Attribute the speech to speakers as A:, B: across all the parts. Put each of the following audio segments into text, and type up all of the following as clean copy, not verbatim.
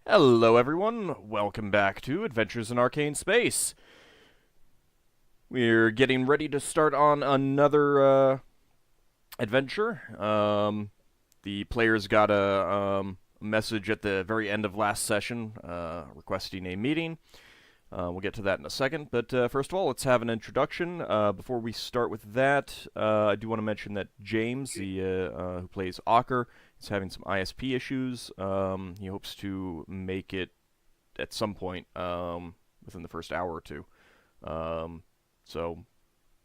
A: Hello everyone, welcome back to Adventures in Arcane Space. We're getting ready to start on another adventure. The players got a message at the very end of last session requesting a meeting. We'll get to that in a second, but first of all, let's have an introduction. Before we start with that, I do want to mention that James, who plays Ockar, is having some ISP issues. He hopes to make it at some point within the first hour or two. Um,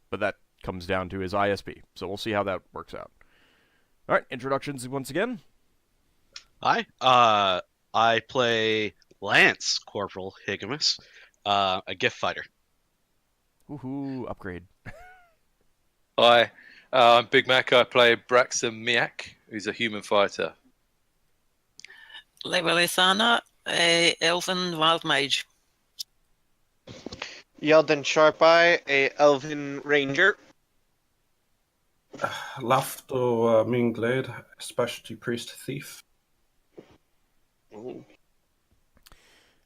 A: but that comes down to his ISP, so we'll see how that works out. All right, introductions once again.
B: Hi, I play Lance, Corporal Higgimus, a Giff fighter.
A: Woohoo! Upgrade.
C: Hi, I'm Big Mac. I play Braxon, who's a human fighter.
D: Levalithana, a elven wild mage.
E: Yeldan Sharpeye, a elven ranger.
F: Lafdul Moonglade, specialty priest thief.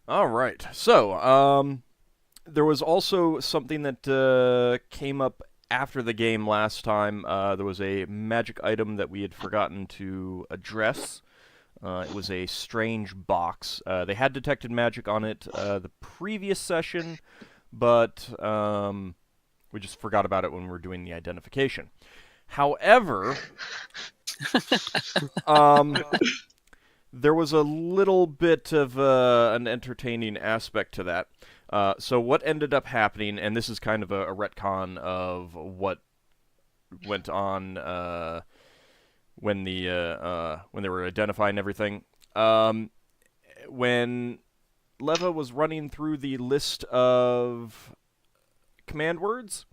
A: All right. So, there was also something that came up after the game last time. There was a magic item that we had forgotten to address. It was a strange box. They had detected magic on it the previous session, but we just forgot about it when we were doing the identification. However, there was a little bit of an entertaining aspect to that. So what ended up happening, and this is kind of a retcon of what went on when they were identifying everything. When Leva was running through the list of command words,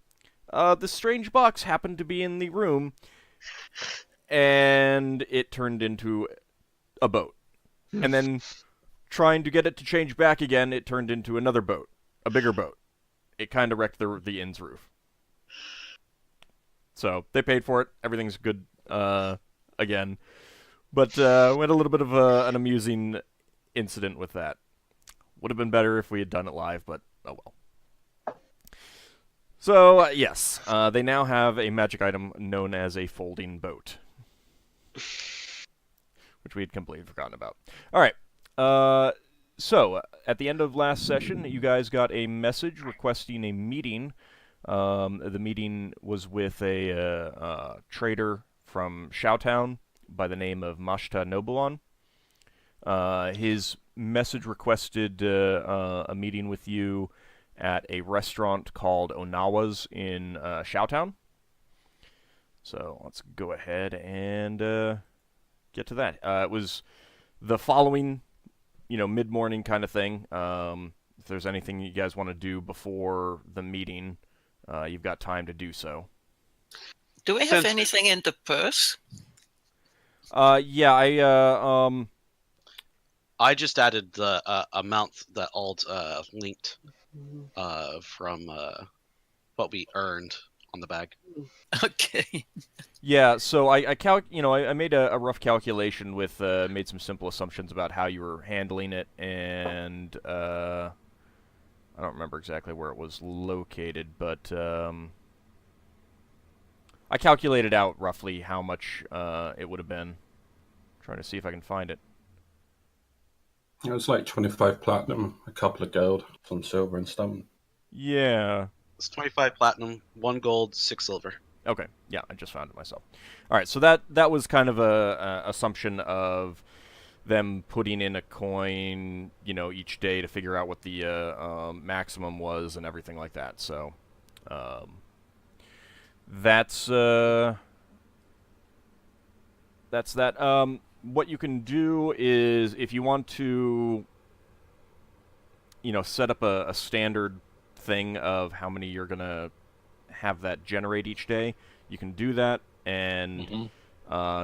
A: the strange box happened to be in the room, and it turned into a boat. And then, trying to get it to change back again, it turned into another boat, a bigger boat. It kind of wrecked the inn's roof. So, they paid for it. Everything's good again. But we had a little bit of an amusing incident with that. Would have been better if we had done it live, but oh well. So, yes, they now have a magic item known as a folding boat, which we had completely forgotten about. All right, so at the end of last session, you guys got a message requesting a meeting. The meeting was with a trader from Shou by the name of Mashta Nobulon. His message requested a meeting with you at a restaurant called Onawa's in Shou. So let's go ahead and get to that. It was the following, mid-morning kind of thing. If there's anything you guys want to do before the meeting, you've got time to do so.
D: Do we have anything in the purse?
A: Yeah,
B: I just added the amount that Ald linked from what we earned on the bag.
D: Okay.
A: Yeah, so I made a rough calculation with made some simple assumptions about how you were handling it, and I don't remember exactly where it was located, but I calculated out roughly how much it would have been. Trying to see if I can find it.
F: It was like 25 platinum, a couple of gold, some silver and stone.
A: Yeah.
B: It's 25 platinum, 1 gold, 6 silver.
A: Okay, yeah, I just found it myself. All right, so that was kind of a assumption of them putting in a coin, each day to figure out what the maximum was and everything like that. So that's that. What you can do is, if you want to, set up a standard thing of how many you're gonna have that generate each day, you can do that, and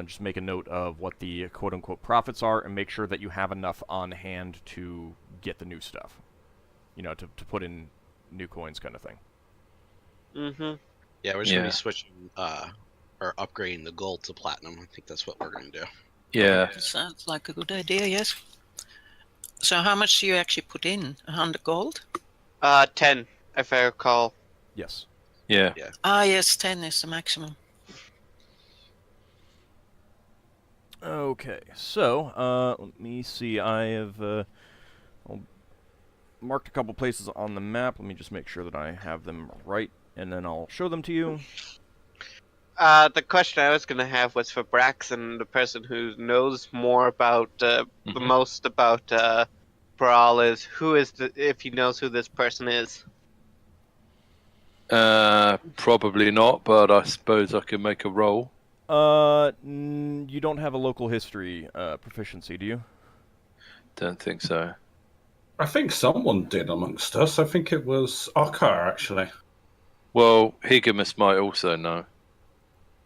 A: just make a note of what the quote-unquote profits are, and make sure that you have enough on hand to get the new stuff. To put in new coins kind of thing.
E: Mm-hmm.
B: Yeah, we're just going to be switching, or upgrading the gold to platinum. I think that's what we're going to do.
C: Yeah.
D: Sounds like a good idea, yes. So how much do you actually put in? 100 gold?
E: 10, if I recall.
A: Yes.
C: Yeah.
D: Ah, yes, 10 is the maximum.
A: Okay, so let me see. I have I'll marked a couple places on the map. Let me just make sure that I have them right, and then I'll show them to you.
E: The question I was gonna have was for Braxon, the person who knows more about the most about Brawl, is who is if he knows who this person is.
C: Probably not, but I suppose I can make a roll.
A: You don't have a local history proficiency, do you?
C: Don't think so.
F: I think someone did amongst us. I think it was Ockar, actually.
C: Well, Higgimus might also know.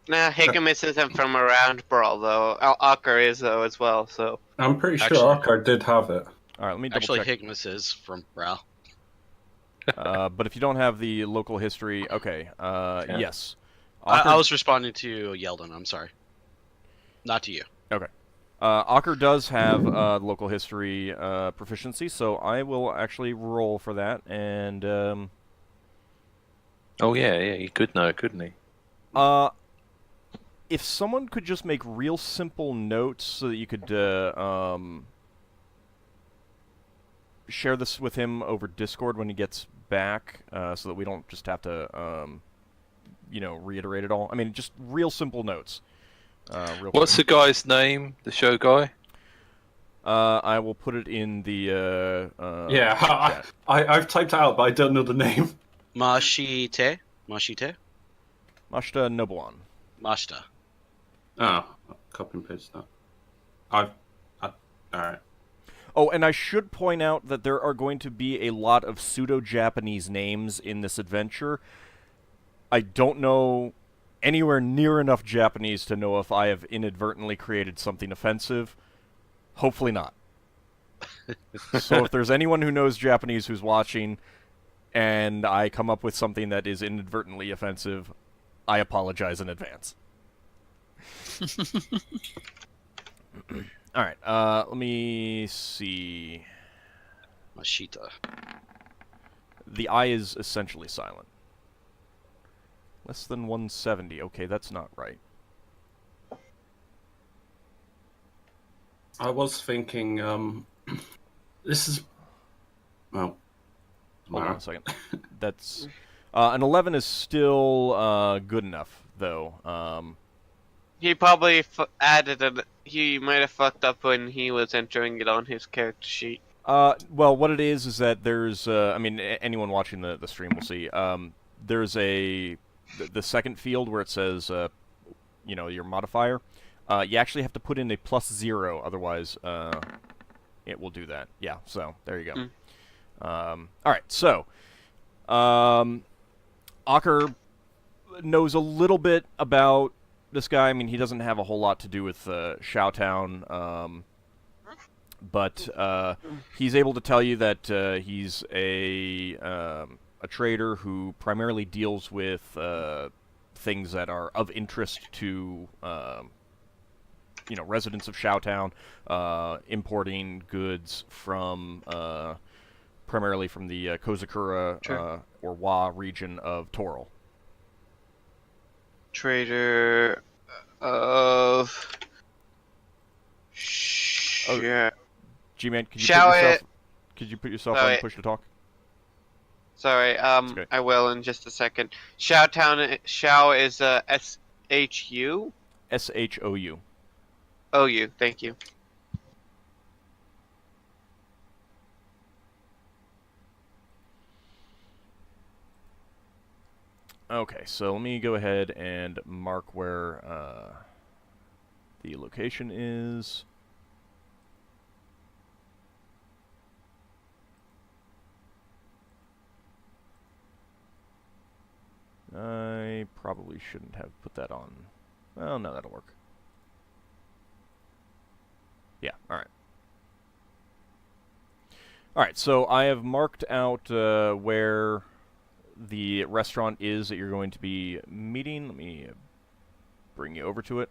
E: Nah, Higgimus isn't from around Brawl though. Ockar is though as well. So
F: I'm pretty
B: Actually-
F: sure Ockar did have it.
A: All right, let me double
B: Actually,
A: check.
B: Higgimus is from Brow.
A: But if you don't have the local history, okay. Yes.
B: I was responding to Yeldan. I'm sorry, not to you.
A: Ockar does have local history proficiency, so I will actually roll for that. And
C: Oh yeah, he could know, couldn't he?
A: if someone could just make real simple notes so that you could share this with him over Discord when he gets back, so that we don't just have to reiterate it all. I mean, just real simple notes.
C: What's the guy's name? The show guy?
A: I will put it in the
F: Yeah, I've typed it out, but I don't know the name.
B: Mashite?
A: Mashta Nobuan.
B: Mashta.
F: Oh, copy and paste that. Alright.
A: Oh, and I should point out that there are going to be a lot of pseudo-Japanese names in this adventure. I don't know anywhere near enough Japanese to know if I have inadvertently created something offensive. Hopefully not. So if there's anyone who knows Japanese who's watching, and I come up with something that is inadvertently offensive, I apologize in advance. Alright, let me see.
B: Mashita.
A: The I is essentially silent. Less than 170. Okay, that's not right.
F: I was thinking, this is... Well...
A: Hold on a second. That's... an 11 is still good enough, though.
E: he probably he might have fucked up when he was entering it on his character sheet.
A: Well, what it is that there's... I mean, anyone watching the stream will see. There's the second field where it says, your modifier. You actually have to put in a +0, otherwise it will do that. Yeah, so there you go. Alright, so Ockar knows a little bit about this guy. I mean, he doesn't have a whole lot to do with Shou Town, but he's able to tell you that he's a trader who primarily deals with things that are of interest to residents of Shou Town, importing goods from primarily from the Kozakura or Wa region of Toril.
E: Trader of...
A: Yeah. G-Man, could you put yourself on push to talk?
E: Sorry,
A: okay.
E: I will in just a second. Shou is S-H-U?
A: S-H-O-U.
E: O-U, thank you.
A: Okay, so let me go ahead and mark where the location is. I probably shouldn't have put that on. Well, no, that'll work. Yeah, alright. Alright, so I have marked out where the restaurant is that you're going to be meeting. Let me bring you over to it.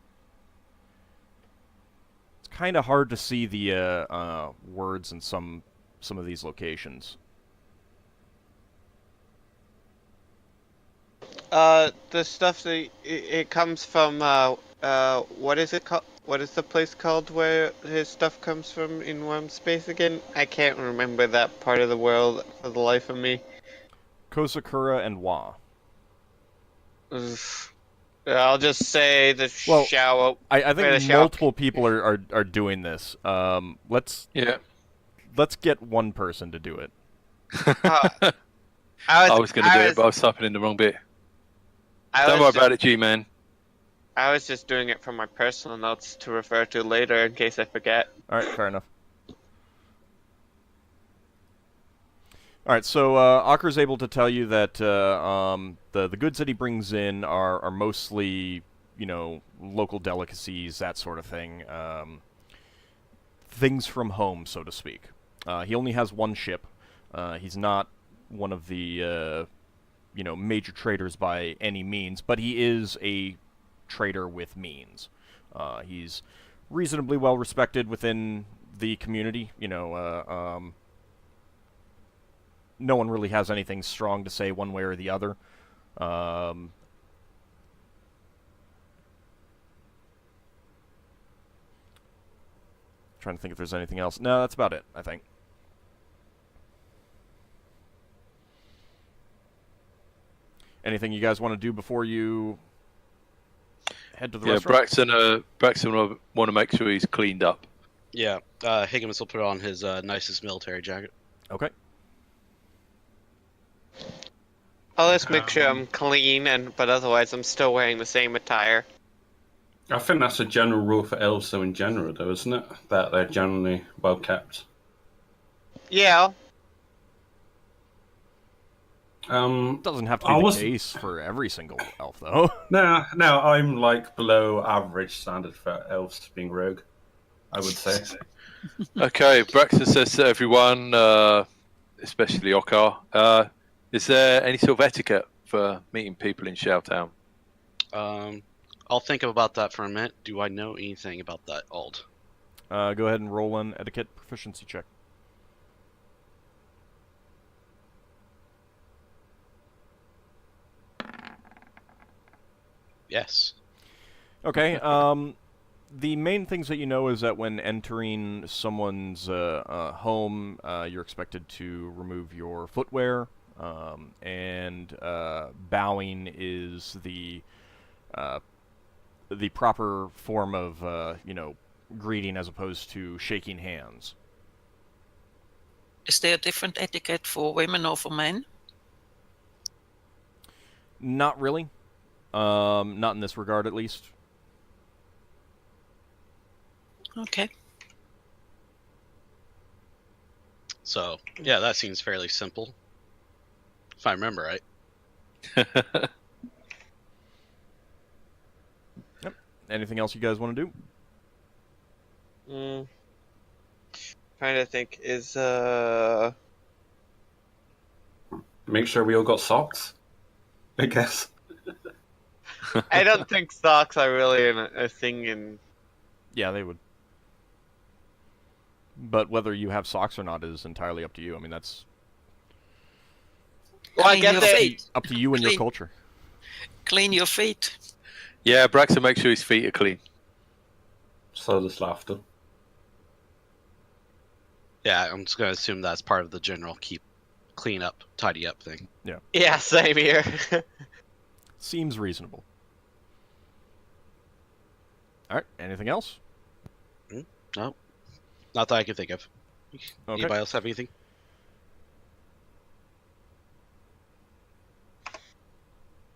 A: It's kind of hard to see the words in some of these locations.
E: The stuff that it comes from. What is it called? What is the place called where his stuff comes from in Worm Space again? I can't remember that part of the world for the life of me.
A: Kozakura and Wa.
E: Ugh. I'll just say the
A: Well,
E: Shou.
A: I
E: where the
A: think
E: Shou-
A: multiple people are doing this. Let's get one person to do it.
E: I
C: was going to do it, but I was typing in the wrong bit. Don't worry about it, G-Man.
E: I was just doing it for my personal notes to refer to later in case I forget.
A: All right, fair enough. All right, so Ocker's able to tell you that the goods that he brings in are mostly, you know, local delicacies, that sort of thing. Things from home, so to speak. He only has one ship. He's not one of the, you know, major traders by any means, but he is a trader with means. He's reasonably well respected within the community. You know, no one really has anything strong to say one way or the other. Trying to think if there's anything else. No, that's about it, I think. Anything you guys want to do before you head to the restaurant?
C: Braxon will want to make sure he's cleaned up.
B: Yeah, Higgimus will put on his nicest military jacket.
A: Okay.
E: I'll just make sure I'm clean, but otherwise I'm still wearing the same attire.
F: I think that's a general rule for elves, though, in general, though, isn't it? That they're generally well kept.
E: Yeah.
A: Doesn't have to be the case for every single elf, though.
F: No, I'm like below average standard for elves being rogue, I would say.
C: Okay, Braxton says to everyone, especially Ockar, is there any sort of etiquette for meeting people in Shoutown?
B: I'll think about that for a minute. Do I know anything about that, Ald?
A: Go ahead and roll an etiquette proficiency check.
B: Yes.
A: Okay. The main things that you know is that when entering someone's home, you're expected to remove your footwear, and bowing is the proper form of you know, greeting as opposed to shaking hands.
D: Is there a different etiquette for women or for men?
A: Not really. Not in this regard, at least.
D: Okay.
B: So, yeah, that seems fairly simple. If I remember right.
A: Yep. Anything else you guys want to do?
E: Trying to think, is
F: Make sure we all got socks, I guess.
E: I don't think socks are really a thing in...
A: Yeah, they would. But whether you have socks or not is entirely up to you. I mean, that's...
E: Well, I
D: Clean
E: guess
D: your
E: they...
D: feet.
A: up to you and your
D: Clean.
A: culture.
D: Clean your feet.
C: Yeah, Braxton, make sure his feet are clean.
F: So does Lafdul.
B: Yeah, I'm just going to assume that's part of the general clean up, tidy up thing.
E: Yeah, same here.
A: Seems reasonable. Alright, anything else?
B: No. Not that I can think of.
A: Okay.
B: Anybody else have anything?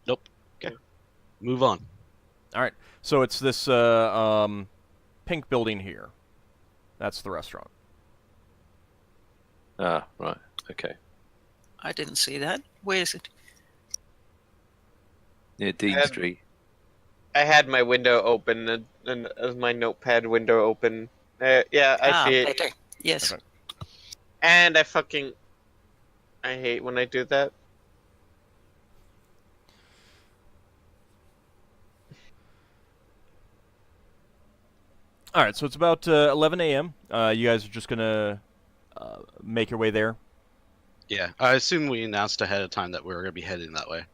B: Nope. Okay. Move on.
A: Alright, so it's this pink building here. That's the restaurant.
C: Ah, right. Okay.
D: I didn't see that. Where is it?
C: Near Dean
E: And-
C: Street.
E: I had my window open, and as my notepad window open. Yeah, I see it.
D: Better. Yes.
A: Okay.
E: And I hate when I do that.
A: All right, so it's about 11 a.m. You guys are just gonna make your way there.
B: Yeah, I assume we announced ahead of time that we were going to be heading that way.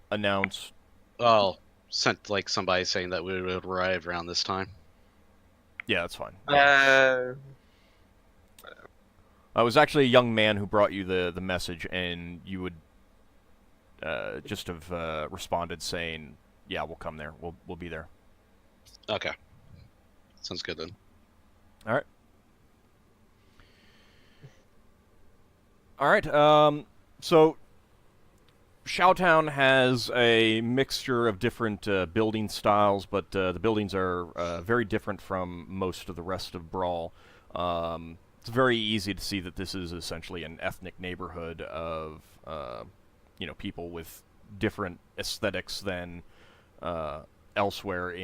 A: Announce.
B: Oh, sent like somebody saying that we would arrive around this time.
A: Yeah, that's fine. It was actually a young man who brought you the message, and you would just have responded saying, "Yeah, we'll come there. We'll be there."
B: Okay, sounds good then.
A: All right. All right. So Shoutown has a mixture of different building styles, but the buildings are very different from most of the rest of Brawl. It's very easy to see that this is essentially an ethnic neighborhood of people with different aesthetics than elsewhere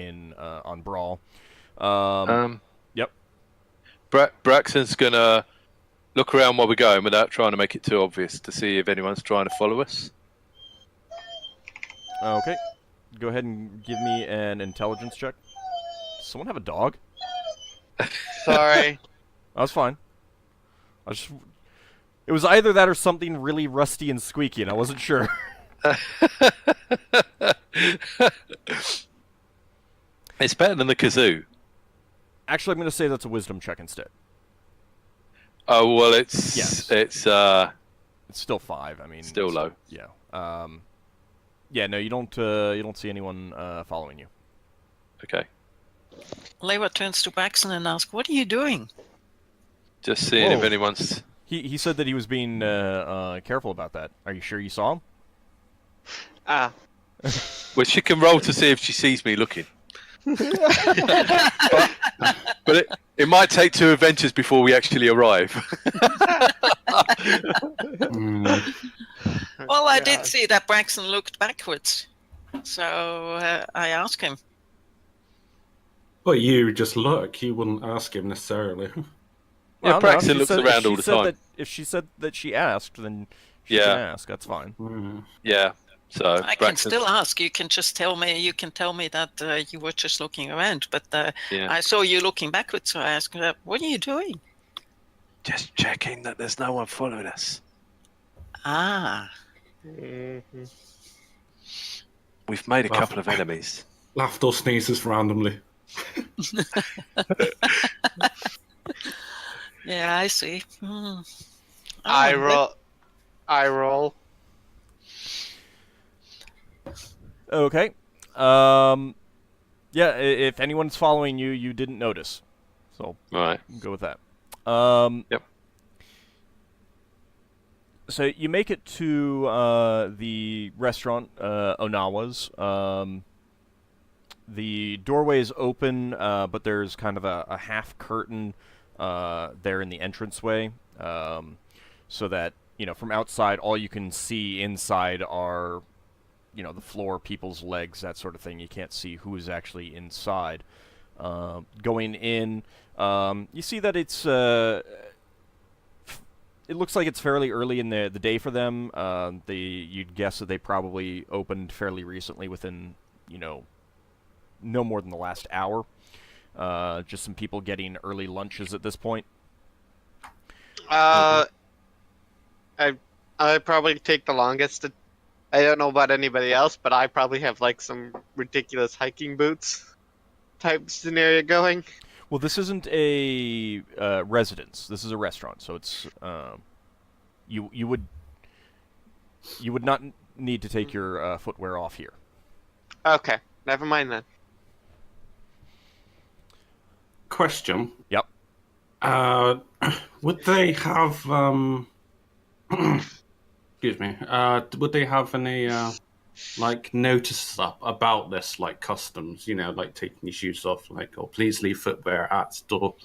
A: on Brawl. Yep.
C: Braxon's gonna look around while we're going without trying to make it too obvious to see if anyone's trying to follow us.
A: Okay. Go ahead and give me an intelligence check. Does someone have a dog?
E: Sorry.
A: That's fine. It was either that or something really rusty and squeaky, and I wasn't sure.
C: It's better than the kazoo.
A: Actually, I'm going to say that's a wisdom check instead.
C: Oh well, it's
A: Yes.
C: it's
A: still 5. I mean,
C: still low.
A: Yeah. Yeah. No, you don't see anyone following you.
C: Okay.
D: Lewa turns to Braxon and asks, "What are you doing?"
C: Just seeing if
A: Whoa.
C: anyone's.
A: He said that he was being careful about that. Are you sure you saw him?
C: Well, she can roll to see if she sees me looking. but it might take 2 adventures before we actually arrive.
D: Well, I did see that Braxon looked backwards, so I asked him.
F: Well, you just look. You wouldn't ask him necessarily.
C: Yeah,
A: Well,
C: Braxon
A: if
C: looks
A: she
C: around all the time.
A: If she said that she asked, then she
C: Yeah.
A: can ask. That's fine.
C: Yeah. So
D: I can
C: Braxon's-
D: still ask. You can just tell me. You can tell me that you were just looking around, but
C: Yeah.
D: I saw you looking backwards, so I asked, "What are you doing?"
C: Just checking that there's no one following us.
D: Ah,
C: We've made a couple of enemies.
F: Lafdul sneezes randomly.
D: yeah, I see. Hmm.
E: I
D: Oh,
E: roll.
A: Okay. Yeah. If anyone's following you, you didn't notice. So
C: Right.
A: go with that.
C: Yep.
A: So you make it to the restaurant, Onawa's. The doorway is open, but there's kind of a half curtain there in the entranceway, so that from outside, all you can see inside are the floor, people's legs, that sort of thing. You can't see who is actually inside. Going in, you see that it's it looks like it's fairly early in the day for them. You'd guess that they probably opened fairly recently, within no more than the last hour. Just some people getting early lunches at this point.
E: I probably take the longest. I don't know about anybody else, but I probably have like some ridiculous hiking boots type scenario going.
A: Well, this isn't a residence. This is a restaurant, so it's you would not need to take your footwear off here.
E: Okay, never mind then.
F: Question.
A: Yep.
F: Would they have excuse me. Would they have any like notices up about this, like customs? Like taking your shoes off, or please leave footwear at store.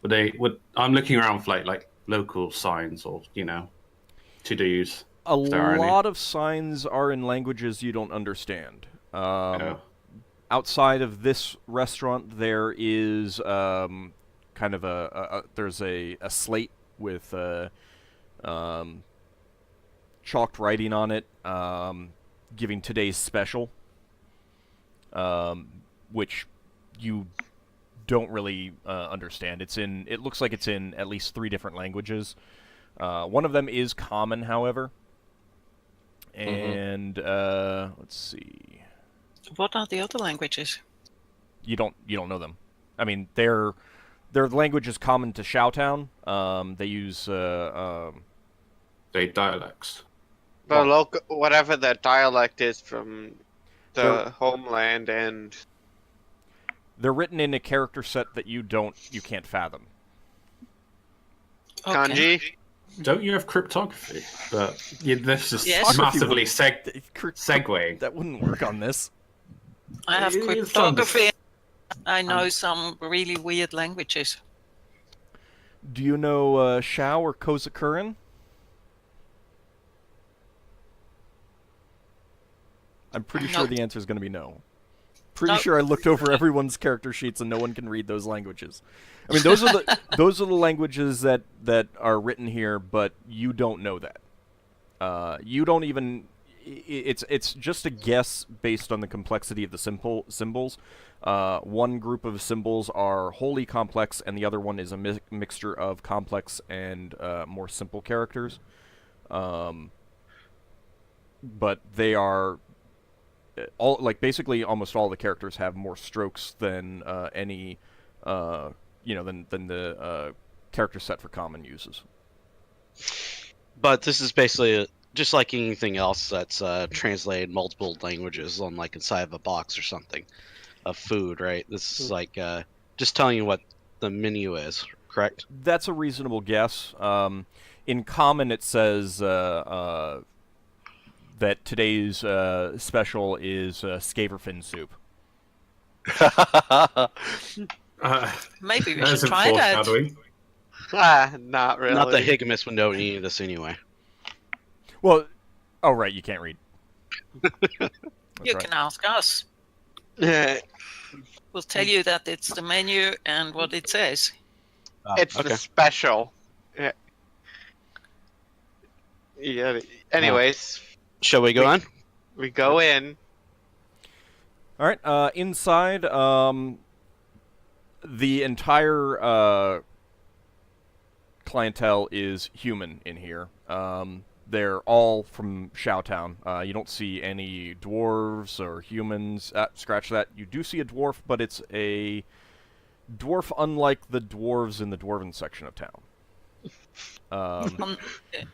F: I'm looking around for like local signs or to dos.
A: A lot of signs are in languages you don't understand. Outside of this restaurant, there is kind of there's a slate with chalked writing on it, giving today's special, which you don't really understand. It looks like it's in at least 3 different languages. One of them is common, however. And let's see.
D: What are the other languages?
A: You don't know them. I mean, their language is common to Shoutown. They use
F: They dialects.
E: The local, whatever the dialect is from the homeland, and
A: they're written in a character set that you can't fathom.
D: Okay.
E: kanji.
F: Don't you have cryptography? But this is
D: Yes.
F: massively segueing.
A: That wouldn't work on this.
D: I have
F: It is
D: cryptography. I know some really weird languages.
A: Do you know Shou or Kozakurin? I'm pretty sure
D: Nope.
A: the answer is going to be no. Pretty
D: Nope.
A: sure I looked over everyone's character sheets and no one can read those languages. I mean, those are the languages that are written here, but you don't know that. You don't even. It's just a guess based on the complexity of the symbols. One group of symbols are wholly complex, and the other one is a mixture of complex and more simple characters. But they are basically almost all the characters have more strokes than any than the character set for common uses.
B: But this is basically just like anything else that's translated multiple languages on like inside of a box or something of food, right? This is like just telling you what the menu is, correct?
A: That's a reasonable guess. In common, it says that today's special is scaverfin soup.
D: Maybe we
F: That's
D: should try that.
F: foreshadowing.
E: Not really.
B: Not that Higgimus would know any of this anyway.
A: Well, oh right, you can't read. That's
D: You
A: right.
D: can ask us. We'll tell you that it's the menu and what it says.
E: It's
B: okay.
E: the special. Yeah. Anyways,
B: Shall we go on?
E: we go in.
A: All right. Inside, the entire clientele is human in here. They're all from Shoutown. You don't see any dwarves or humans. Scratch that. You do see a dwarf, but it's a dwarf unlike the dwarves in the dwarven section of town.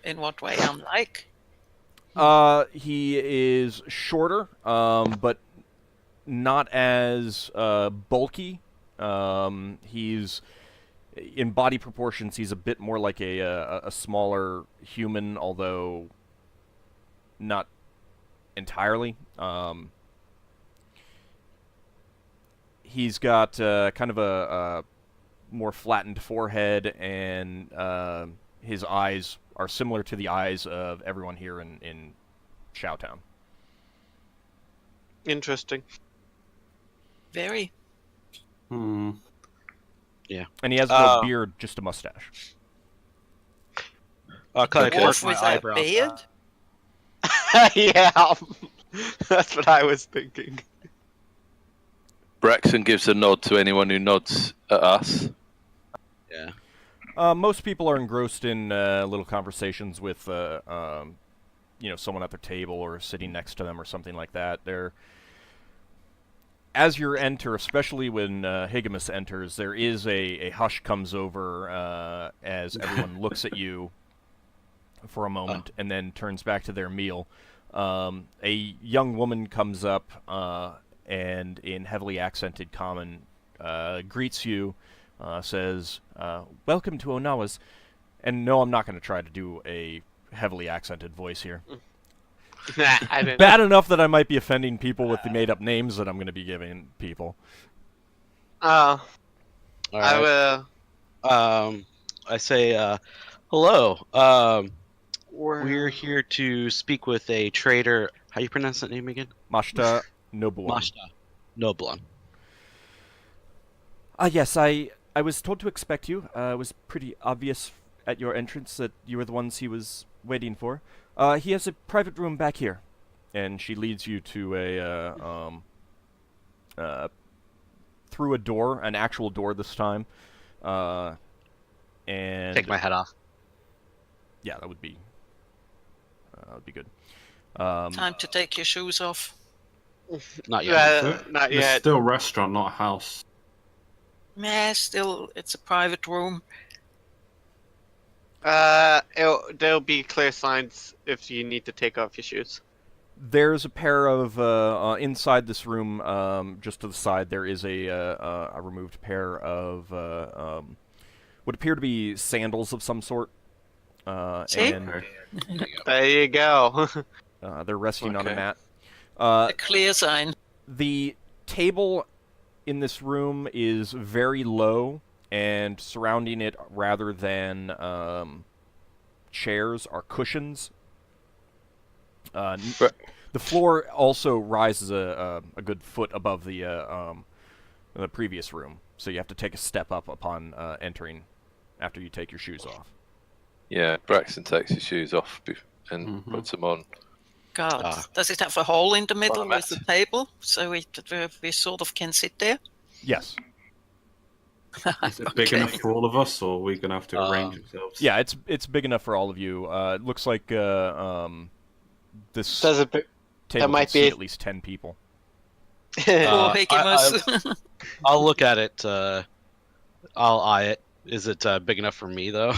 D: In what way? Unlike?
A: He is shorter, but not as bulky. He's in body proportions. He's a bit more like a smaller human, although not entirely. He's got kind of a more flattened forehead, and his eyes are similar to the eyes of everyone here in Shoutown.
E: Interesting.
D: Very.
B: Yeah.
A: And he has no beard, just a mustache.
B: Kind of
D: Dwarf with a beard?
E: Yeah, that's what I was thinking.
C: Braxon gives a nod to anyone who nods at us.
B: Yeah.
A: Most people are engrossed in little conversations with, someone at their table or sitting next to them or something like that. As you enter, especially when Higgimus enters, there is a hush comes over as everyone looks at you for a moment and then turns back to their meal. A young woman comes up and, in heavily accented common, greets you, says, "Welcome to Onawa's." And no, I'm not going to try to do a heavily accented voice here.
E: I didn't.
A: Bad enough that I might be offending people with the made-up names that I'm going to be giving people.
B: All
E: I
B: right.
E: will.
B: I say, hello. We're here to speak with a trader. How you pronounce that name again?
A: Mashta Nobuon.
B: Mashta Noblon.
A: Yes, I was told to expect you. It was pretty obvious at your entrance that you were the ones he was waiting for. He has a private room back here. And she leads you to a through a door, an actual door this time. And
B: Take my head off.
A: yeah, that would be good.
D: Time to take your shoes off.
B: Not yet.
E: Not
F: It's
E: yet.
F: still a restaurant, not a house.
D: Meh, still, it's a private room.
E: There'll be clear signs if you need to take off your shoes.
A: There's a pair of inside this room, just to the side. There is a removed pair of what appear to be sandals of some sort.
D: See?
A: And
E: There you go.
A: they're resting on a
C: Okay.
A: mat.
D: A clear sign.
A: The table in this room is very low, and surrounding it, rather than chairs, are cushions.
C: But-
A: The floor also rises a good foot above the previous room, so you have to take a step up upon entering after you take your shoes off.
C: Yeah, Braxton takes his shoes off and puts them on.
D: God,
B: Ah.
D: does it have a hole in the middle
C: Well,
D: with the table, so we sort of can sit there?
A: Yes.
F: Is it big
D: Okay.
F: enough for all of us, or are we going to have to arrange ourselves?
A: Yeah, it's big enough for all of you. It looks like this
E: Does it?
A: table
E: might
A: can seat
E: be-
A: at least 10 people.
D: Poor Higgimus.
B: I'll look at it. I'll eye it. Is it big enough for me though?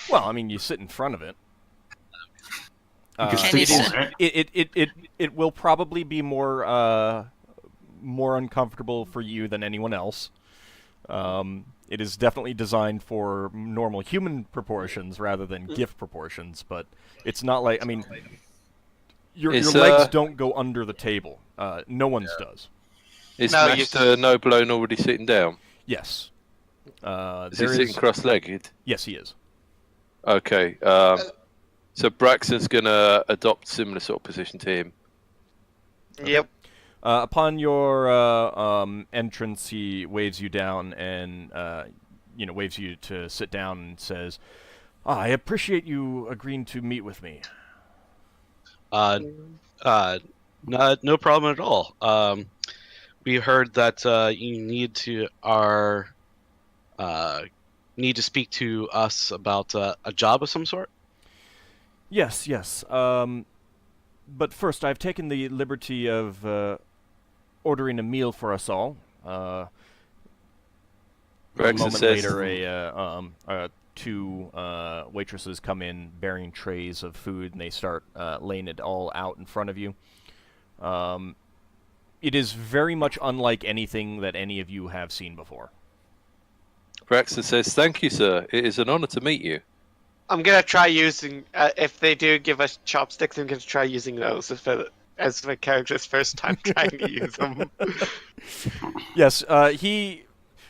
A: Well, I mean, you sit in front of it.
F: You can
D: Can you
F: sleep
D: sit-
F: on it.
A: It will probably be more uncomfortable for you than anyone else. It is definitely designed for normal human proportions rather than Giff proportions, but it's not like, I mean, your
C: It's,
A: legs don't go under the table. No one's does.
C: Is
E: No, you-
C: Master No Blown already sitting down?
A: Yes.
C: Is he sitting cross-legged?
A: Yes, he is.
C: Okay. So Braxton's gonna adopt similar sort of position to him.
E: Yep.
A: Upon your entrance, he waves you down and waves you to sit down and says, "I appreciate you agreeing to meet with me."
B: No problem at all. We heard that you need to speak to us about a job of some sort.
A: Yes, yes. But first, I've taken the liberty of ordering a meal for us all. A
C: Braxton
A: moment
C: says,
A: later, two waitresses come in bearing trays of food, and they start laying it all out in front of you. It is very much unlike anything that any of you have seen before.
C: Braxton says, "Thank you, sir. It is an honor to meet you."
E: I'm gonna try using. If they do give us chopsticks, I'm gonna try using those as my character's first time trying to use them.
A: Yes,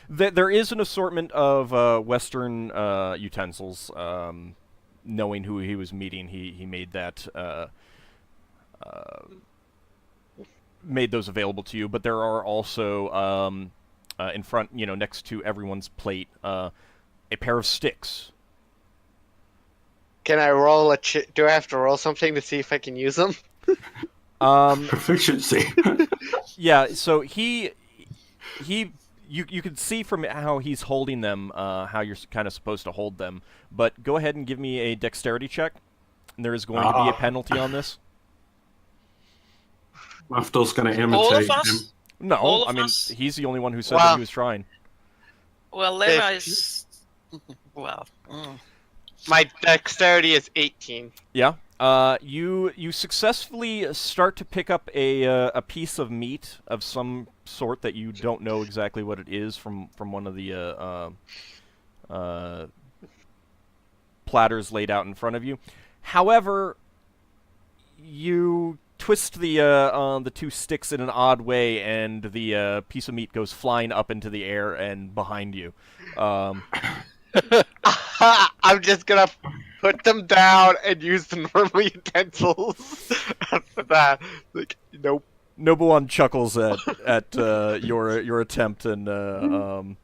A: there is an assortment of Western utensils. Knowing who he was meeting, he made that made those available to you. But there are also in front, next to everyone's plate, a pair of sticks.
E: Can I roll a? Do I have to roll something to see if I can use them?
F: Proficiency.
A: Yeah. So you can see from how he's holding them, how you're kind of supposed to hold them. But go ahead and give me a dexterity check. And there is going to be a penalty on this.
F: Lafdul's going to
D: All
F: imitate
D: of us?
F: him.
A: No,
D: All of
A: I mean
D: us?
A: he's the only one who said
E: Wow.
A: that he was trying.
D: Well, Lera is... Well...
E: My dexterity is 18.
A: Yeah. You successfully start to pick up a piece of meat of some sort that you don't know exactly what it is from one of the platters laid out in front of you. However, you twist the two sticks in an odd way, and the piece of meat goes flying up into the air and behind you.
E: I'm just gonna put them down and use the normal utensils for that. Like, nope.
A: Nobuon chuckles at your attempt, and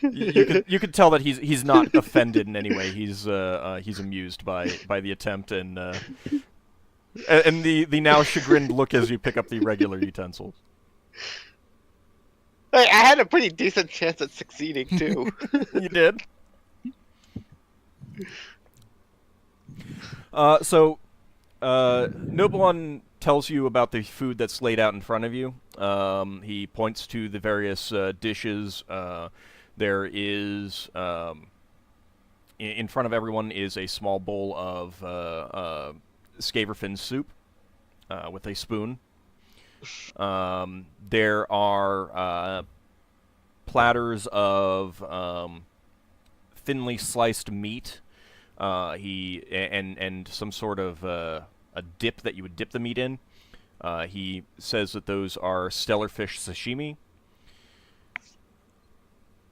A: you could tell that he's not offended in any way. He's amused by the attempt, and the now chagrined look as you pick up the regular utensils.
E: Wait, I had a pretty decent chance at succeeding too.
A: You did. Nobleon tells you about the food that's laid out in front of you. He points to the various dishes. There is, in front of everyone is a small bowl of scaverfin soup with a spoon. There are platters of thinly sliced meat. And some sort of a dip that you would dip the meat in. He says that those are stellarfish sashimi.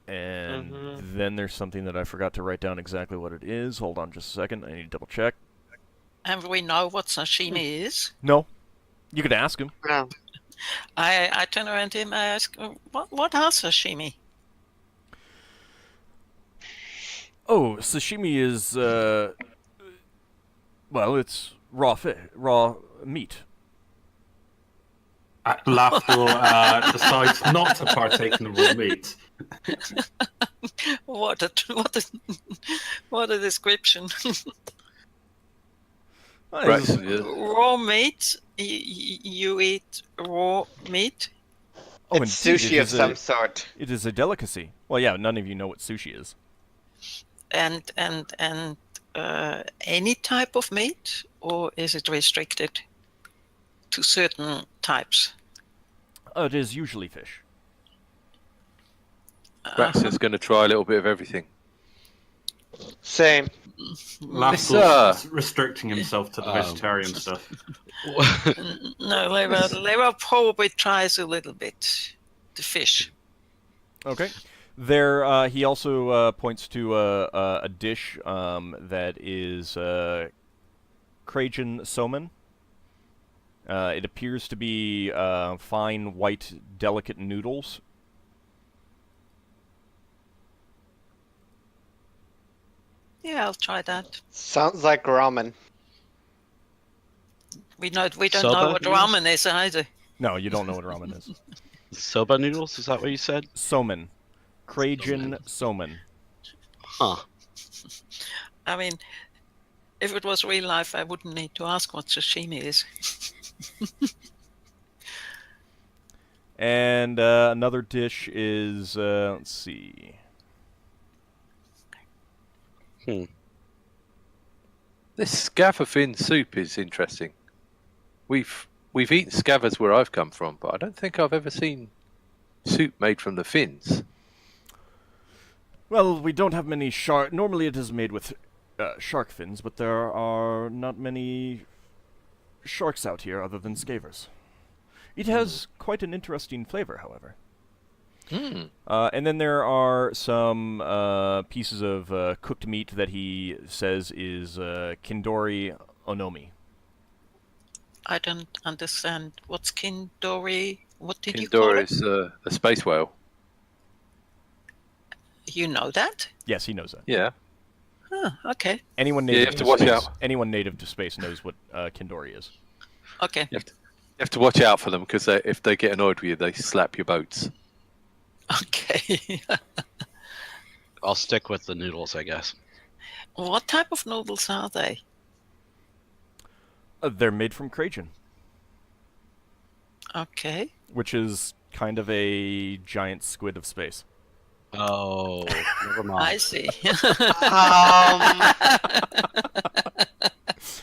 A: And then there's something that I forgot to write down exactly what it is. Hold on just a second. I need to double check.
D: And we know what sashimi is.
A: No. You could ask him.
E: No.
D: I turn around to him and ask, what are sashimi?
A: Oh, sashimi is, well, it's raw meat.
F: Lafdul decides not to partake in the raw meat.
D: What a description.
C: Braxon, yeah.
D: Raw meat? You eat raw meat?
A: Oh,
E: It's
A: indeed,
E: sushi of some sort.
A: It is a delicacy. Well, yeah, none of you know what sushi is.
D: And any type of meat, or is it restricted to certain types?
A: It is usually fish.
C: Braxon's going to try a little bit of everything.
E: Same.
F: Lafdul's restricting himself to the vegetarian stuff.
D: No, Leva probably tries a little bit the fish.
A: Okay. There, he also points to a dish that is Krajan somen. It appears to be fine, white, delicate noodles.
D: Yeah, I'll try that.
E: Sounds like ramen.
D: We don't know
B: Soba
D: what
B: noodles?
D: ramen is either.
A: No, you don't know what ramen is.
B: Soba noodles? Is that what you said?
A: Somen. Krajan somen.
B: Huh.
D: I mean, if it was real life, I wouldn't need to ask what sashimi is.
A: And another dish is, let's see.
C: This scaverfin soup is interesting. We've eaten scavers where I've come from, but I don't think I've ever seen soup made from the fins.
A: Well, we don't have many shark. Normally, it is made with shark fins, but there are not many sharks out here other than scavers. It has quite an interesting flavor, however. And then there are some pieces of cooked meat that he says is kindori onomi.
D: I don't understand. What's kindori? What did you call
C: Kindori
D: it?
C: is a space whale.
D: You know that?
A: Yes, he knows that.
C: Yeah.
D: Oh, okay.
A: Anyone
C: Yeah, you
A: native
C: have
A: to
C: to watch
A: space,
C: out.
A: anyone native to space knows what kindori is.
D: Okay.
C: You have to watch out for them because if they get annoyed with you, they slap your boats.
D: Okay.
B: I'll stick with the noodles, I guess.
D: What type of noodles are they?
A: They're made from Krajan,
D: Okay.
A: which is kind of a giant squid of space.
B: Oh, never
D: I
B: mind.
D: see.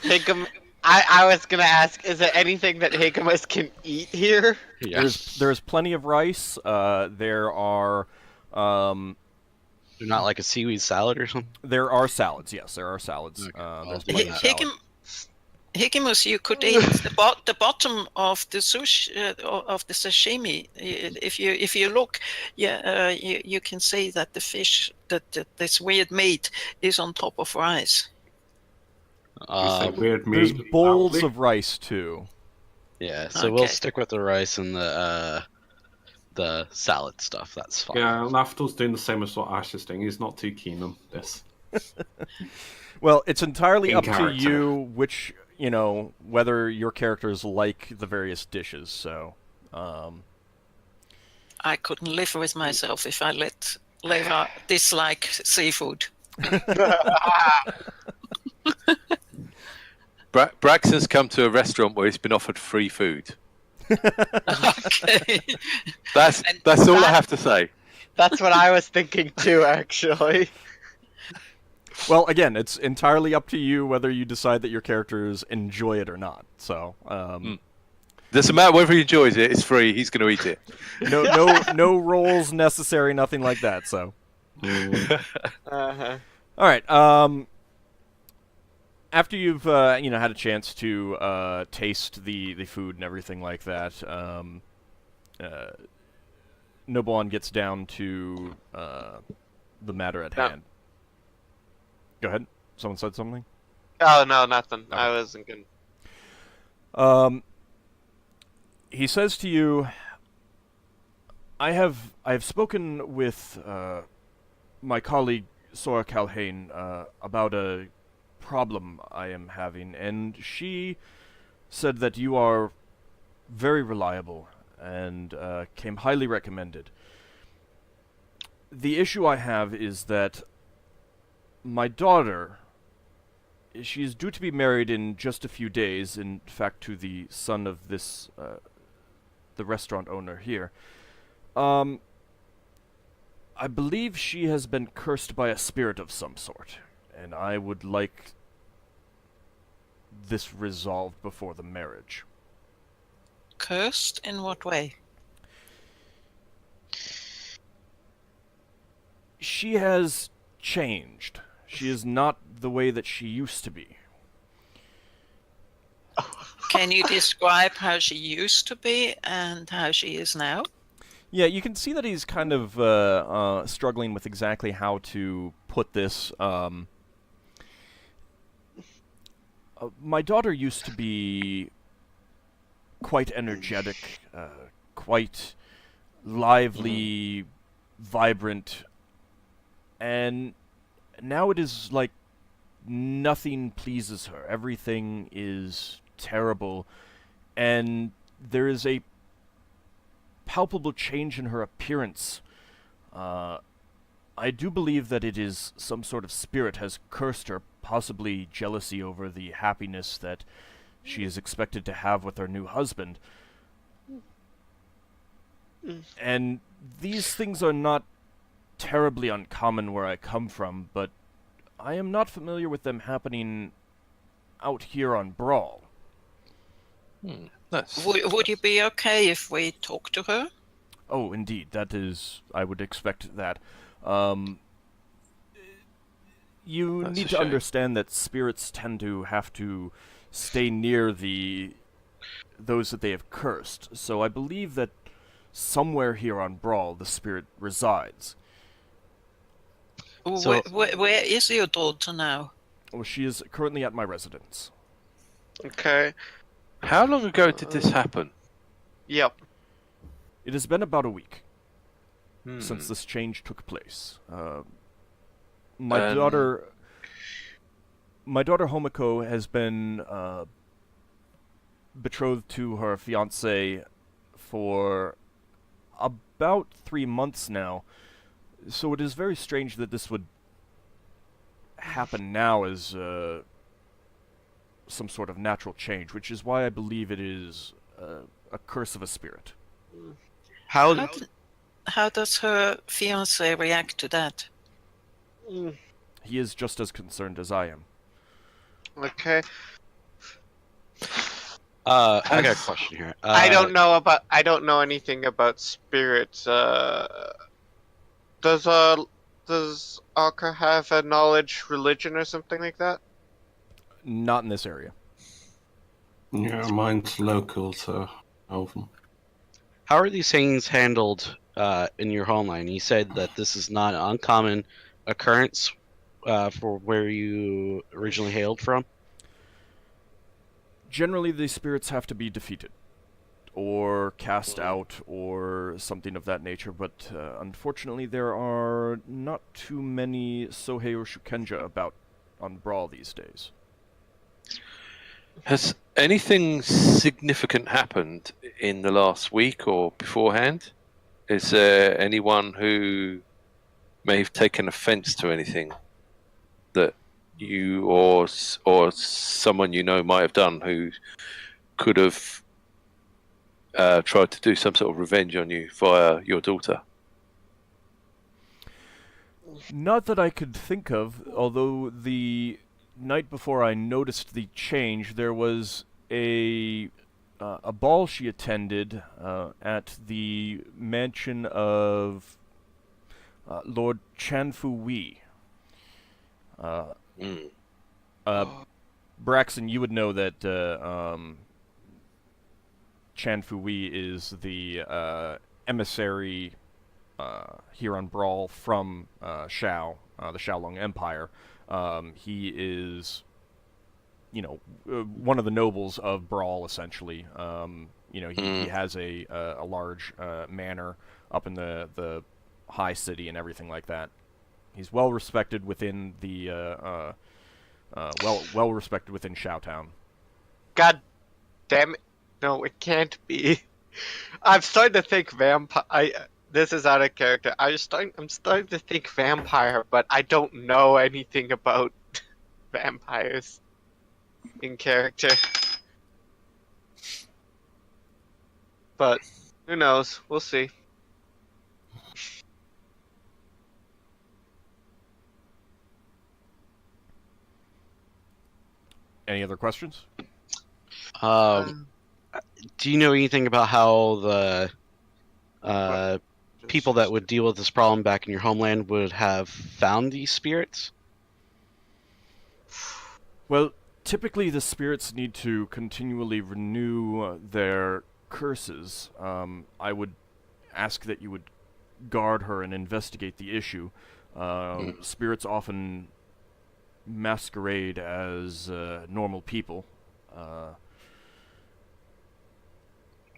E: Higgimus, I was gonna ask, is there anything that Higgimus can eat here?
B: Yeah.
A: There's plenty of rice. There are
B: They're not like a seaweed salad or something?
A: there are salads. Yes, there are salads.
B: Okay.
A: There's
B: Hi-
A: plenty of salad.
D: Higgimus, you could eat the bottom of the sushi of the sashimi. If you look, you can see that the fish, that this weird meat, is on top of rice.
F: Weird
A: There's
F: meat.
A: bowls of rice too.
B: Yeah, so we'll
D: Okay.
B: stick with the rice and the salad stuff. That's fine.
F: Yeah, Lafdul's doing the same as what Ash is doing. He's not too keen on this.
A: Well, it's entirely
F: In
A: up to
F: character.
A: you which, whether your characters like the various dishes. So,
D: I couldn't live with myself if I let Leva dislike seafood.
C: Braxon's come to a restaurant where he's been offered free food.
D: Okay.
C: That's all I have to say.
E: That's what I was thinking too, actually.
A: Well, again, it's entirely up to you whether you decide that your characters enjoy it or not. So,
C: Doesn't matter whether he enjoys it. It's free. He's going to eat it.
A: no rolls necessary, nothing like that. So,
E: Uh-huh.
A: all right. After you've had a chance to taste the food and everything like that, Nobuon gets down to the matter at
E: No.
A: hand. Go ahead. Someone said something?
E: Oh, no, nothing.
A: Oh.
E: I wasn't gonna...
A: He says to you, I have spoken with my colleague Sora Calhane about a problem I am having, and she said that you are very reliable and came highly recommended. The issue I have is that my daughter, she's due to be married in just a few days, in fact to the son of this, the restaurant owner here. I believe she has been cursed by a spirit of some sort, and I would like this resolved before the marriage.
D: Cursed in what way?
A: She has changed. She is not the way that she used to be.
D: Can you describe how she used to be and how she is now?
A: Yeah, you can see that he's kind of struggling with exactly how to put this. My daughter used to be quite energetic, quite lively, vibrant, and now it is like nothing pleases her. Everything is terrible, and there is a palpable change in her appearance. I do believe that it is some sort of spirit has cursed her, possibly jealousy over the happiness that she is expected to have with her new husband. And these things are not terribly uncommon where I come from, but I am not familiar with them happening out here on Brawl.
C: That's
D: Would you be okay if we talk to her?
A: Oh, indeed, that is... I would expect that. You
C: That's
A: need
C: a
A: to
C: shame.
A: understand that spirits tend to have to stay near those that they have cursed, so I believe that somewhere here on Brawl the spirit resides.
B: So-
D: Where is your daughter now?
A: Well, she is currently at my residence.
E: Okay.
C: How long ago did this happen?
E: Yep.
A: It has been about a week
C: Hmm.
A: since this change took place. My
C: Um,
A: daughter Homiko has been betrothed to her fiance for about 3 months now, so it is very strange that this would happen now as some sort of natural change, which is why I believe it is a curse of a spirit.
D: How does her fiance react to that?
E: Mm,
A: He is just as concerned as I am.
E: Okay.
B: I got a question here.
E: I don't know anything about spirits. Does Ockar have a knowledge religion or something like that?
A: Not in this area.
F: Yeah, mine's local, so Elven.
B: How are these things handled in your homeland? You said that this is not an uncommon occurrence for where you originally hailed from.
A: Generally, the spirits have to be defeated, or cast out, or something of that nature, but unfortunately there are not too many Sohei or Shukenja about on Brawl these days.
C: Has anything significant happened in the last week or beforehand? is there anyone who may have taken offence to anything that you or someone you know might have done who could have tried to do some sort of revenge on you via your daughter?
A: Not that I could think of, although the night before I noticed the change, there was a ball she attended at the mansion of Lord Chanfu Wee. Braxon, you would know that Chanfu Wee is the emissary here on Brawl from Shou, the Shaolong Empire. He is, one of the nobles of Brawl, essentially. He has a large manor up in the high city and everything like that. He's well respected within the well respected within Shou Town.
E: God damn it! No, it can't be. I'm starting to think vampire. This is out of character. I'm starting to think vampire, but I don't know anything about vampires in character. But who knows? We'll see.
A: Any other questions?
B: Do you know anything about how the people that would deal with this problem back in your homeland would have found these spirits?
A: Well, typically the spirits need to continually renew their curses. I would ask that you would guard her and investigate the issue. Spirits often masquerade as normal people.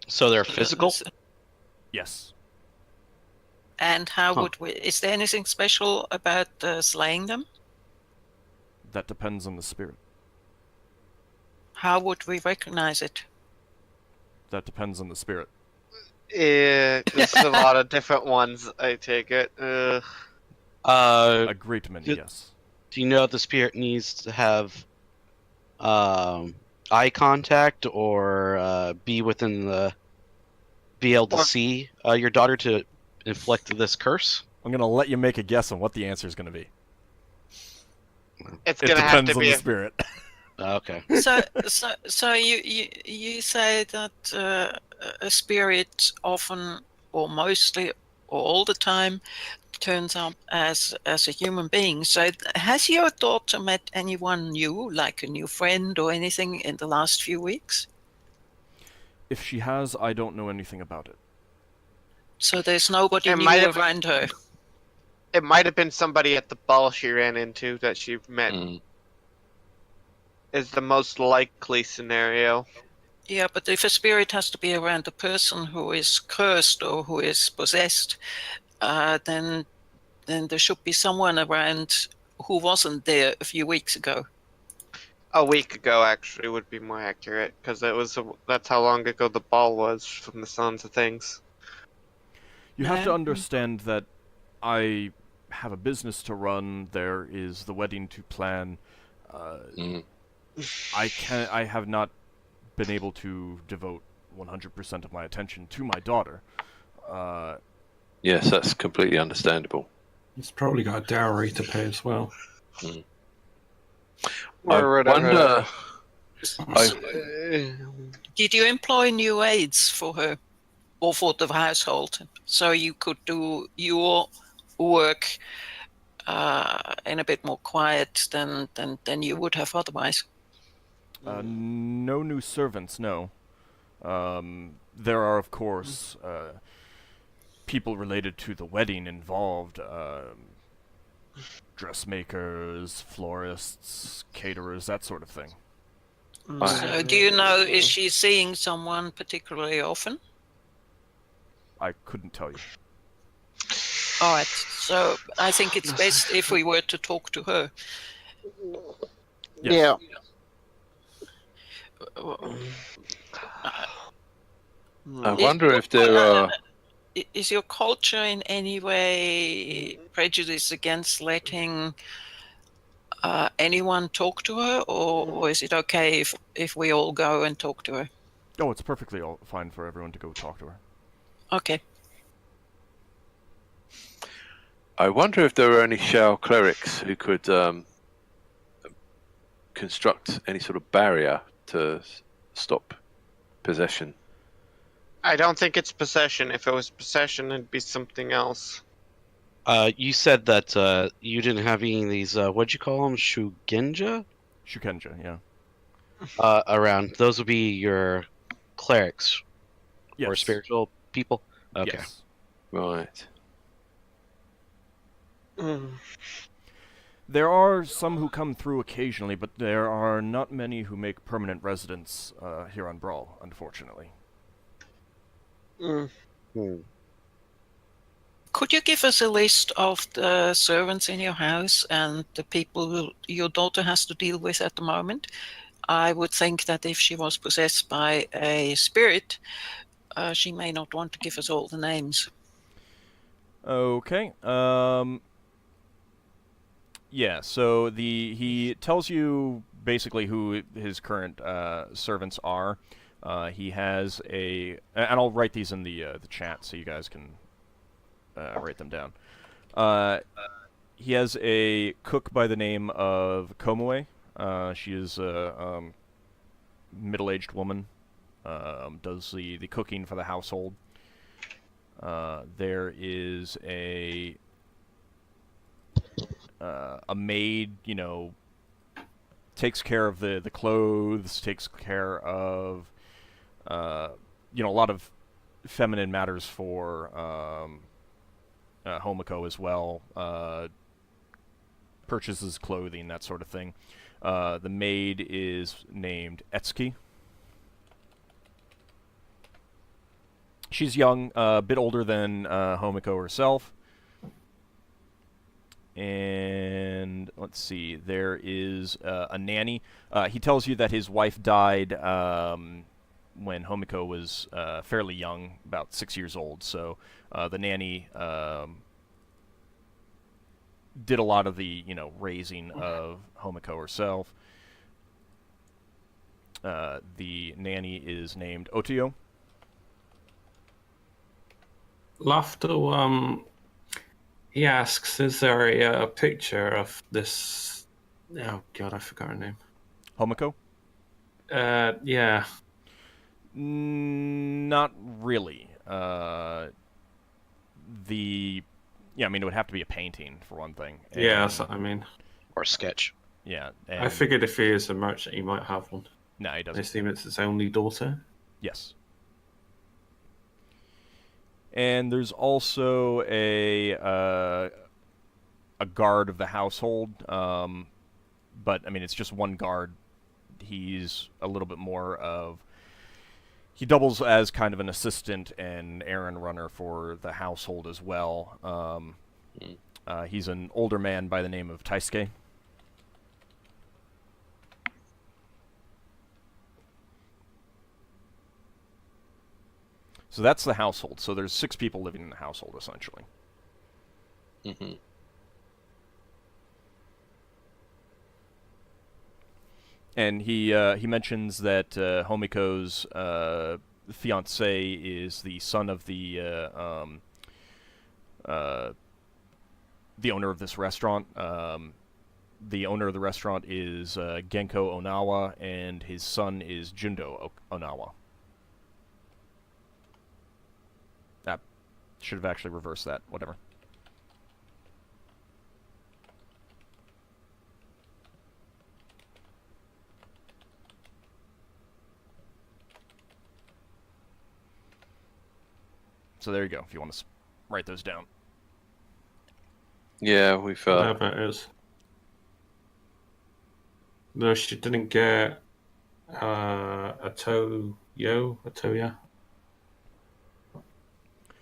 B: So they're physical?
A: Yes.
D: And how would we? Is there anything special about slaying them?
A: That depends on the spirit.
D: How would we recognize it?
A: That depends on the spirit.
E: Yeah, there's a lot of different ones, I take it.
A: A great many, yes.
B: Do you know if the spirit needs to have eye contact or be able to see your daughter to inflict this curse?
A: I'm going to let you make a guess on what the answer is going to be.
E: It's
A: It
E: gonna have
A: depends
E: to
A: on
E: be
A: the spirit.
B: Okay.
D: So you say that a spirit often, or mostly, or all the time, turns up as a human being. So has your daughter met anyone new, like a new friend or anything, in the last few weeks?
A: If she has, I don't know anything about it.
D: So there's nobody
E: It
D: new
E: might have-
D: around her.
E: It might have been somebody at the ball she ran into that she met. Is the most likely scenario.
D: Yeah, but if a spirit has to be around a person who is cursed or who is possessed, then there should be someone around who wasn't there a few weeks ago.
E: A week ago, actually, would be more accurate, because that's how long ago the ball was, from the sounds of things.
A: You have to understand that I have a business to run. There is the wedding to plan. I have not been able to devote 100% of my attention to my daughter.
C: Yes, that's completely understandable.
F: He's probably got a dowry to pay as well.
E: Or whatever.
D: Did you employ new aides for her or for the household so you could do your work in a bit more quiet than you would have otherwise?
A: No new servants, no. There are, of course, people related to the wedding involved. Dressmakers, florists, caterers, that sort of thing.
D: So do you know, is she seeing someone particularly often?
A: I couldn't tell you.
D: All right, so I think it's best if we were to talk to her.
A: Yes.
C: I wonder if there are
D: is your culture in any way prejudiced against letting anyone talk to her, or is it okay if we all go and talk to her?
A: Oh, it's perfectly fine for everyone to go talk to her.
D: Okay.
C: I wonder if there were any Shou clerics who could construct any sort of barrier to stop possession.
E: I don't think it's possession. If it was possession, it'd be something else.
B: You said that you didn't have any of these. What'd you call them? Shugenja?
A: Shukenja, yeah.
B: Around. Those would be your clerics
A: Yes.
B: or spiritual people. Okay.
A: Yes.
C: Right.
A: There are some who come through occasionally, but there are not many who make permanent residence here on Brawl, unfortunately.
D: Could you give us a list of the servants in your house and the people who your daughter has to deal with at the moment? I would think that if she was possessed by a spirit, she may not want to give us all the names.
A: Okay. Yeah, so he tells you basically who his current servants are. He has and I'll write these in the chat so you guys can write them down. He has a cook by the name of Komoe. She is a middle-aged woman. Does the cooking for the household. There is a maid, takes care of the clothes, takes care of, a lot of feminine matters for Homiko as well. Purchases clothing, that sort of thing. The maid is named Etsuki. She's young, a bit older than Homiko herself. And let's see, there is a nanny. He tells you that his wife died when Homiko was fairly young, about 6 years old. So the nanny did a lot of the raising of Homiko herself. The nanny is named Otio.
F: Lafdul, he asks, is there a picture of this... Oh, God, I forgot her name.
A: Homiko?
F: Yeah.
A: Not really. It would have to be a painting, for one thing.
F: Yeah, that's what I mean.
B: Or a sketch.
A: Yeah.
F: I figured if he is a merchant, he might have one.
A: No, he
F: I
A: doesn't.
F: assume it's his only daughter?
A: Yes. And there's also a guard of the household, but it's just one guard. He's a little bit more of... He doubles as kind of an assistant and errand runner for the household as well. He's an older man by the name of Taisuke. So that's the household. So there's 6 people living in the household, essentially.
C: Mm-hmm.
A: And he mentions that Homiko's fiance is the son of the owner of this restaurant. The owner of the restaurant is Genko Onawa, and his son is Jundo Onawa. Should have actually reversed that. Whatever. So there you go, if you want to write those down.
C: Yeah, we've...
F: Whatever it is. No, she didn't get a Toya.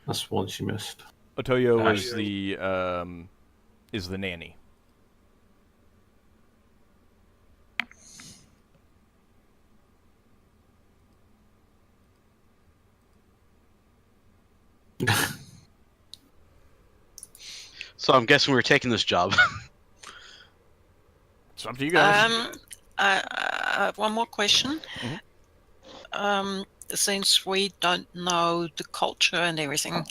F: That's one she missed.
A: Otoyo is the nanny.
B: So I'm guessing we're taking this job.
A: It's up to you guys.
D: I have one more question.
A: Mhm.
D: Since we don't know the culture and everything,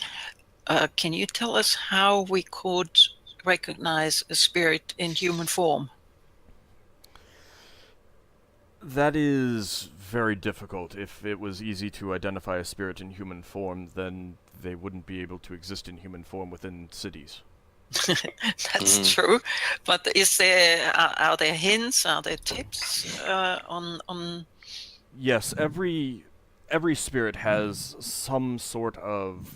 D: can you tell us how we could recognize a spirit in human form?
A: That is very difficult. If it was easy to identify a spirit in human form, then they wouldn't be able to exist in human form within cities.
D: That's true. But are there hints? Are there tips on?
A: Yes, every spirit has some sort of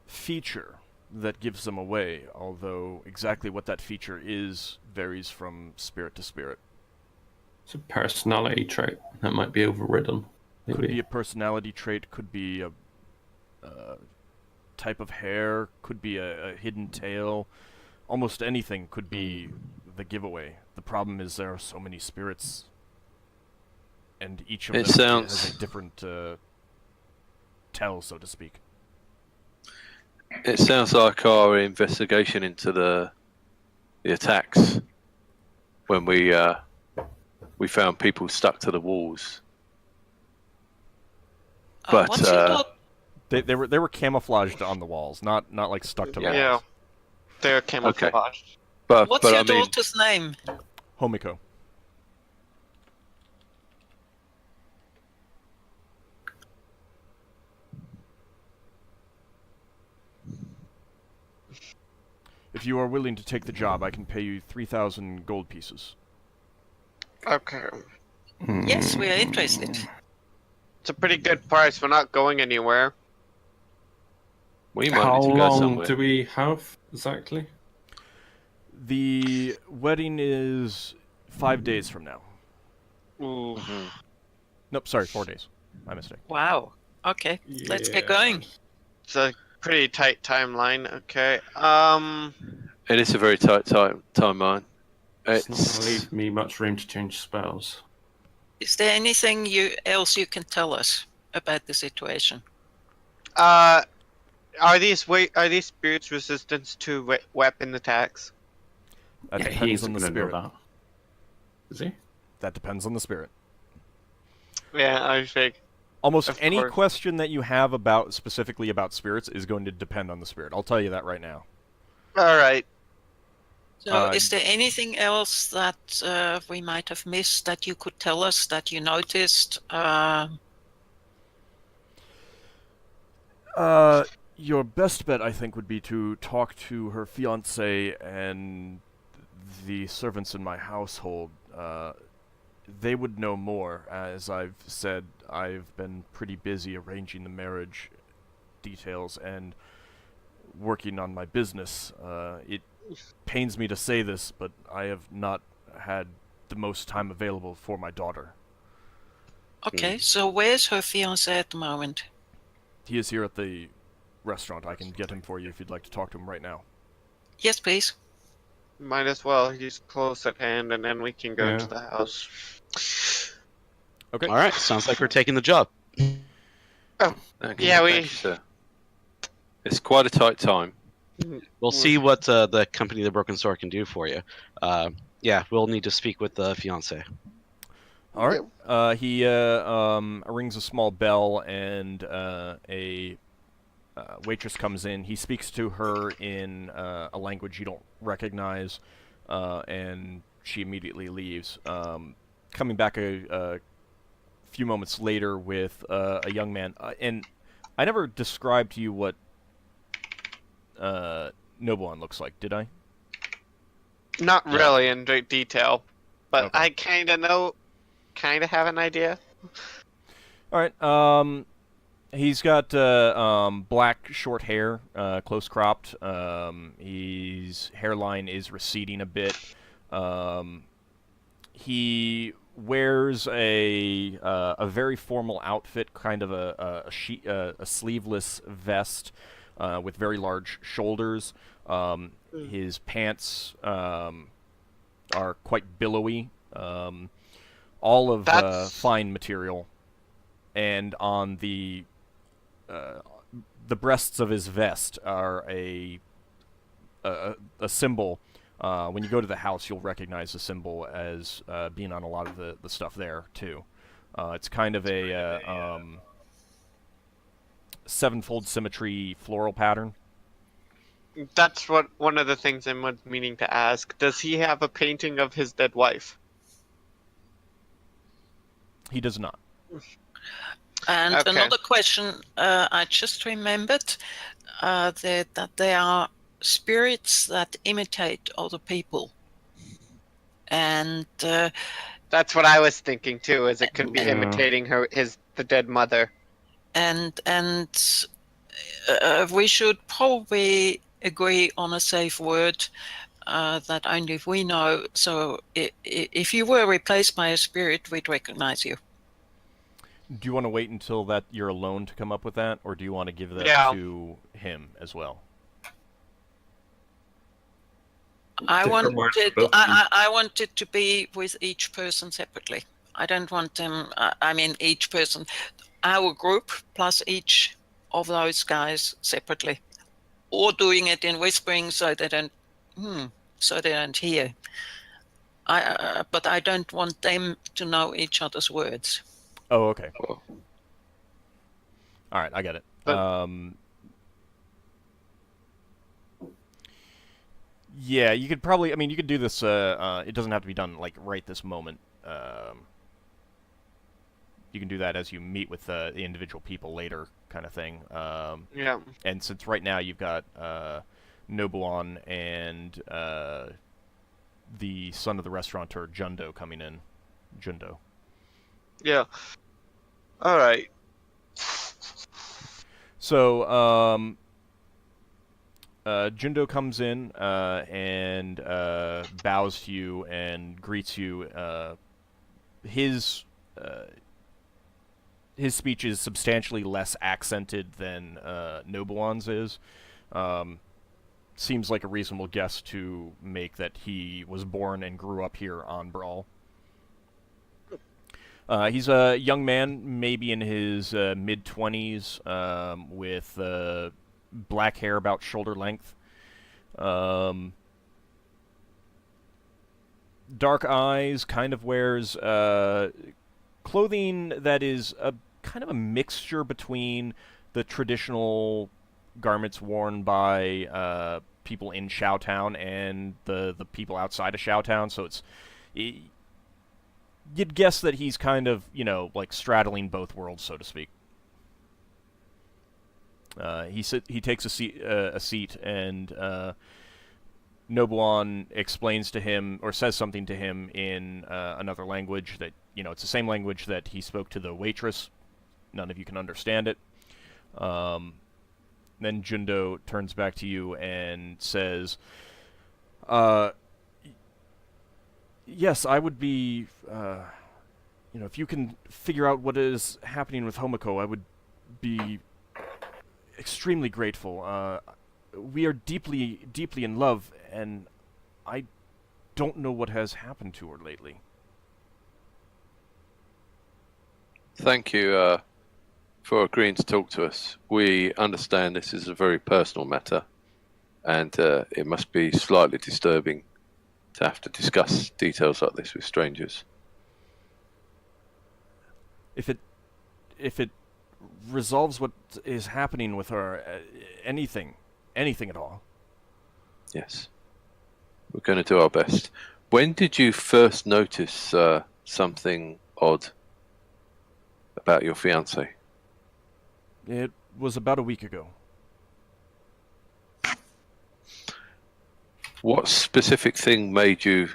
A: feature that gives them away, although exactly what that feature is varies from spirit to spirit.
F: It's a personality trait that might be overridden.
A: Could
F: Maybe.
A: be a personality trait, could be a type of hair, could be a hidden tail. Almost anything could be the giveaway. The problem is there are so many spirits, and each of
C: It
A: them
C: sounds-
A: has a different tell, so to speak.
C: It sounds like our investigation into the attacks when we found people stuck to the walls. But
D: what's your thought?
A: They were camouflaged on the walls, not like stuck to the
E: Yeah.
A: walls.
E: They're camouflaged.
D: What's
C: but
D: your
C: I mean,
D: daughter's name?
A: Homiko. If you are willing to take the job, I can pay you 3,000 gold pieces.
E: Okay.
D: Yes, we are interested.
E: It's a pretty good price. We're not going anywhere.
C: we might
F: How
C: need to go
F: long
C: somewhere.
F: do we have exactly?
A: The wedding is 5 days from now.
E: Ooh.
A: Nope, sorry, 4 days. My mistake.
D: Wow. Okay, let's get going.
E: It's a pretty tight timeline. Okay.
C: It is a very tight timeline.
F: It's not
C: It's
F: going to leave me much room to change spells.
D: Is there anything else you can tell us about the situation?
E: Are these spirits resistant to weapon attacks?
A: That
F: Yeah,
A: depends
F: he's
A: on the
F: going to know
A: spirit.
F: that. Is he?
A: That depends on the spirit.
E: Yeah, I think.
A: Almost
E: Of
A: any
E: course.
A: question that you have specifically about spirits is going to depend on the spirit. I'll tell you that right now.
E: All right.
D: So, is there anything else that we might have missed that you could tell us that you noticed?
A: Your best bet, I think, would be to talk to her fiance and the servants in my household. They would know more. As I've said, I've been pretty busy arranging the marriage details and working on my business. It pains me to say this, but I have not had the most time available for my daughter.
D: Okay, so where's her fiance at the moment?
A: He is here at the restaurant. I can get him for you if you'd like to talk to him right now.
D: Yes, please.
E: Might as well. He's close at hand, and then we can go
F: Yeah.
E: to the house.
A: Okay.
B: All right, sounds like we're taking the job.
C: okay,
E: Yeah,
C: thank you, sir. It's quite a tight time.
B: We'll see what the company, the Broken Sword, can do for you. Yeah, we'll need to speak with the fiance.
A: All right. He rings a small bell, and a waitress comes in. He speaks to her in a language you don't recognize, and she immediately leaves. Coming back a few moments later with a young man. And I never described to you what Nobuon looks like, did I?
E: Not really in great detail, but
A: Okay.
E: I kind of have an idea.
A: All right. He's got black short hair, close cropped. His hairline is receding a bit. He wears a very formal outfit, kind of a sleeveless vest with very large shoulders. His pants are quite billowy. All of
E: That's-
A: fine material, and on the the breasts of his vest are a symbol. When you go to the house, you'll recognize the symbol as being on a lot of the stuff there too. It's kind of a sevenfold symmetry floral pattern.
E: That's what one of the things I'm meaning to ask. Does he have a painting of his dead wife?
A: He does not.
D: And
E: Okay.
D: another question I just remembered, that there are spirits that imitate other people. And
E: That's what I was thinking too, is it could be
A: Yeah.
E: imitating the dead mother.
D: and we should probably agree on a safe word that only we know. So if you were replaced by a spirit, we'd recognize you.
A: Do you want to wait until that you're alone to come up with that, or do you want to give that
E: Yeah.
A: to him as well?
D: I
F: Different words for
D: wanted
F: both of you.
D: I want it to be with each person separately. I don't want them. I mean, each person, our group plus each of those guys separately, or doing it in whispering so they don't hear. But I don't want them to know each other's words.
A: Oh, okay.
C: Well,
A: All right, I get it.
E: But-
A: Yeah, you could probably. I mean, you could do this. It doesn't have to be done like right this moment. You can do that as you meet with the individual people later, kind of thing.
E: Yeah.
A: And since right now you've got Nobuon and the son of the restaurateur Jundo coming in. Jundo.
E: Yeah. All right.
A: So, Jundo comes in and bows to you and greets you. His speech is substantially less accented than Nobuon's is. Seems like a reasonable guess to make that he was born and grew up here on Brawl. He's a young man, maybe in his mid-20s, with black hair about shoulder length. Dark eyes, kind of wears clothing that is a kind of a mixture between the traditional garments worn by people in Shoutown and the people outside of Shoutown. So you'd guess that he's kind of, like straddling both worlds, so to speak. He takes a seat, and Nobuon explains to him, or says something to him in another language that, it's the same language that he spoke to the waitress. None of you can understand it. Then Jundo turns back to you and says, yes, I would be, if you can figure out what is happening with Homoko, I would be extremely grateful. We are deeply, deeply in love, and I don't know what has happened to her lately.
C: thank you for agreeing to talk to us. We understand this is a very personal matter, and it must be slightly disturbing to have to discuss details like this with strangers.
A: If it resolves what is happening with her, anything at all.
C: Yes. We're going to do our best. When did you first notice something odd about your fiance?
A: It was about a week ago.
C: What specific thing made you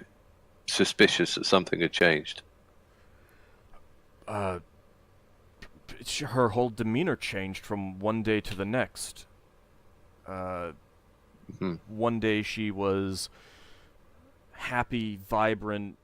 C: suspicious that something had changed?
A: Her whole demeanor changed from one day to the next. One day she was happy, vibrant,